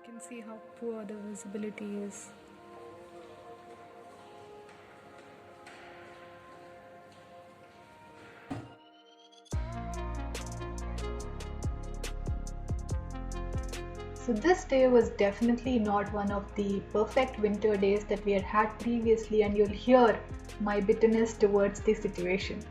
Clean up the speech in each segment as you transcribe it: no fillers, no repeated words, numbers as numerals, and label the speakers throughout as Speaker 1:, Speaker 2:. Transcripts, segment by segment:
Speaker 1: You can see how poor the visibility is.
Speaker 2: So this day was definitely not one of the perfect winter days that we had previously, and you'll hear my bitterness towards the situation.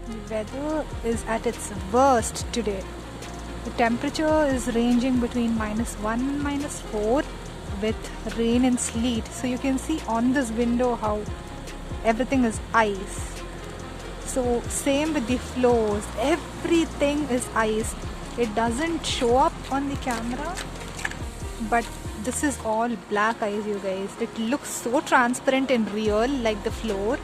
Speaker 1: The weather is at its worst today. The temperature is ranging between -1 and -4 with rain and sleet. So you can see on this window how everything is ice. So same with the floors, everything is ice. It doesn't show up on the camera, but this is all black ice, you guys. It looks so transparent in real, like the floor,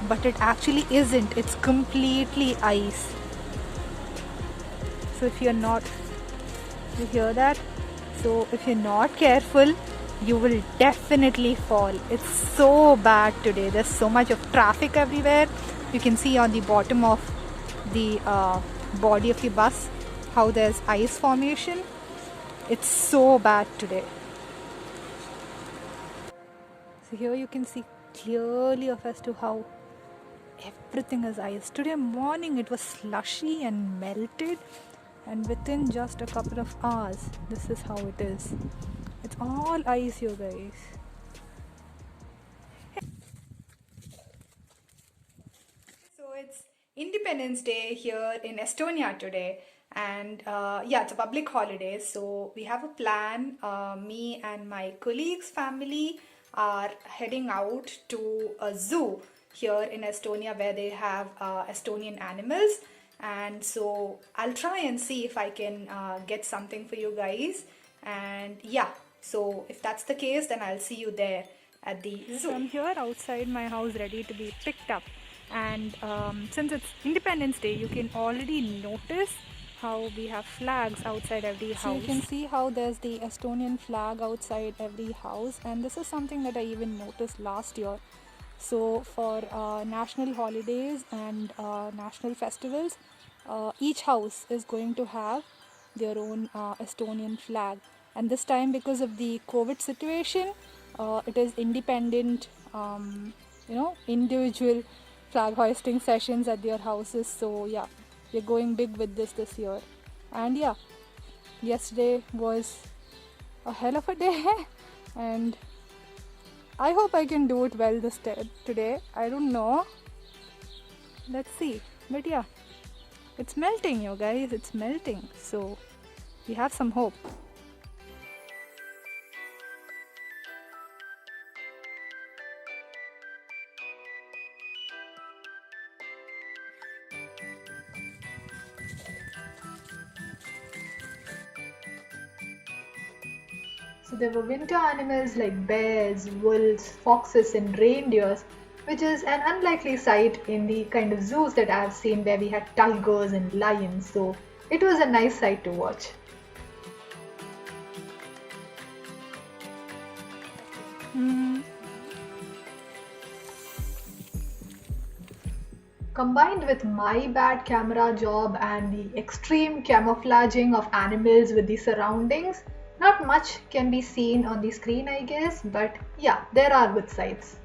Speaker 1: but it actually isn't. It's completely ice. So if you're not, you hear that? So if you're not careful, you will definitely fall. It's so bad today. There's so much of traffic everywhere. You can see on the bottom of the body of the bus how there's ice formation. It's so bad today. So here you can see clearly of as to how everything is ice. Today morning it was slushy and melted, and within just a couple of hours this is how it is. It's all ice, you guys. So it's Independence Day here in Estonia today, and yeah, it's a public holiday. So we have a plan. Me and my colleagues' family are heading out to a zoo here in Estonia where they have Estonian animals, and so I'll try and see if I can get something for you guys. And yeah, so if that's the case, then I'll see you there at the zoo. So I'm here outside my house ready to be picked up, and since it's Independence Day, you can already notice how we have flags outside every house. So you can see how there's the Estonian flag outside every house, and this is something that I even noticed last year. So for national holidays and national festivals, each house is going to have their own Estonian flag. And this time, because of the COVID situation, it is independent, individual flag hoisting sessions at their houses. So yeah, we're going big with this year. And yeah, yesterday was a hell of a day, and I hope I can do it well today. I don't know. Let's see. But yeah, it's melting, you guys. It's melting. So we have some hope.
Speaker 2: So there were winter animals like bears, wolves, foxes, and reindeers, which is an unlikely sight in the kind of zoos that I've seen where we had tigers and lions. So it was a nice sight to watch. Combined with my bad camera job and the extreme camouflaging of animals with the surroundings, not much can be seen on the screen, I guess, but yeah, there are good sights.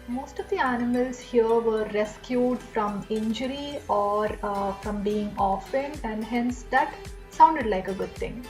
Speaker 2: Most of the animals here were rescued from injury or from being orphaned, and hence that sounded like a good thing.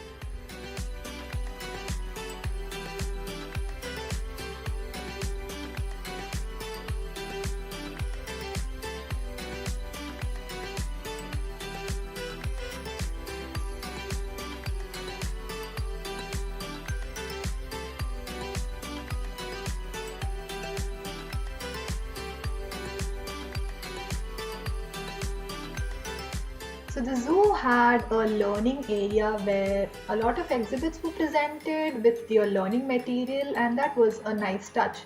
Speaker 2: So the zoo had a learning area where a lot of exhibits were presented with your learning material, and that was a nice touch.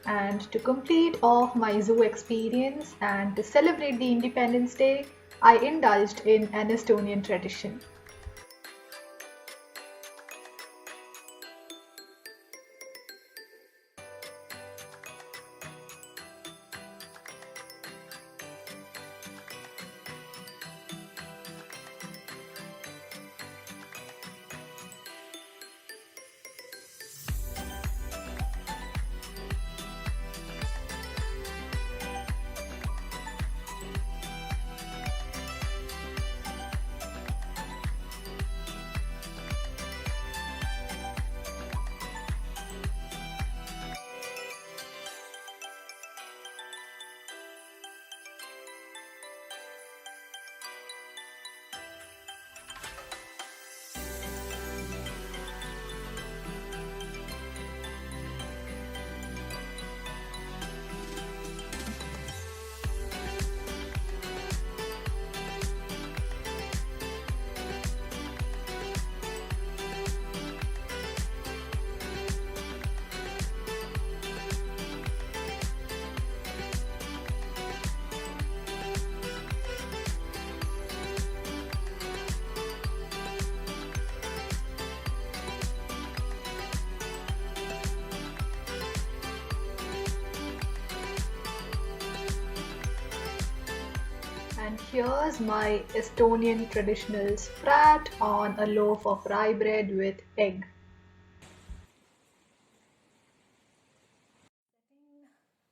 Speaker 2: And to complete off my zoo experience and to celebrate the Independence Day, I indulged in an Estonian tradition. And here's my Estonian traditional sprat on a loaf of rye bread with egg.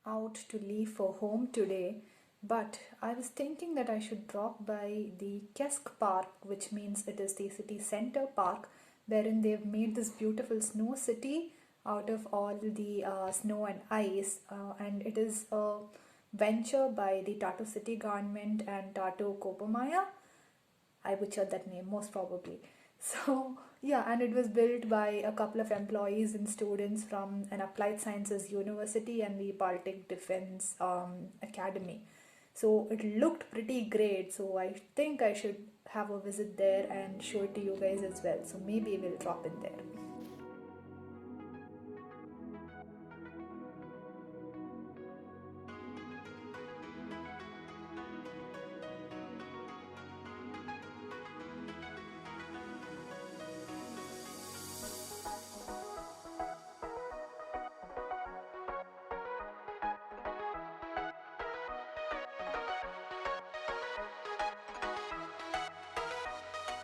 Speaker 1: Out to leave for home today, but I was thinking that I should drop by the Kesk Park, which means it is the city center park, wherein they've made this beautiful snow city out of all the snow and ice, and it is a venture by the Tartu city government and Tartu Kopamaya. I butchered that name most probably. So, yeah, and it was built by a couple of employees and students from an applied sciences university and the Baltic Defense Academy. So, it looked pretty great. So, I think I should have a visit there and show it to you guys as well. So, maybe we'll drop in there.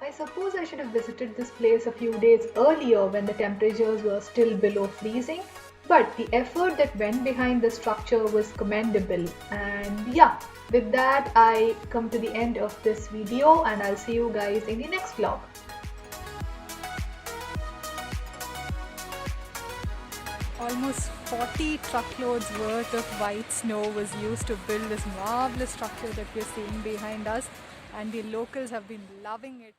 Speaker 2: I suppose I should have visited this place a few days earlier when the temperatures were still below freezing, but the effort that went behind the structure was commendable. And yeah, with that, I come to the end of this video, and I'll see you guys in the next vlog.
Speaker 1: Almost 40 truckloads worth of white snow was used to build this marvelous structure that we're seeing behind us, and the locals have been loving it.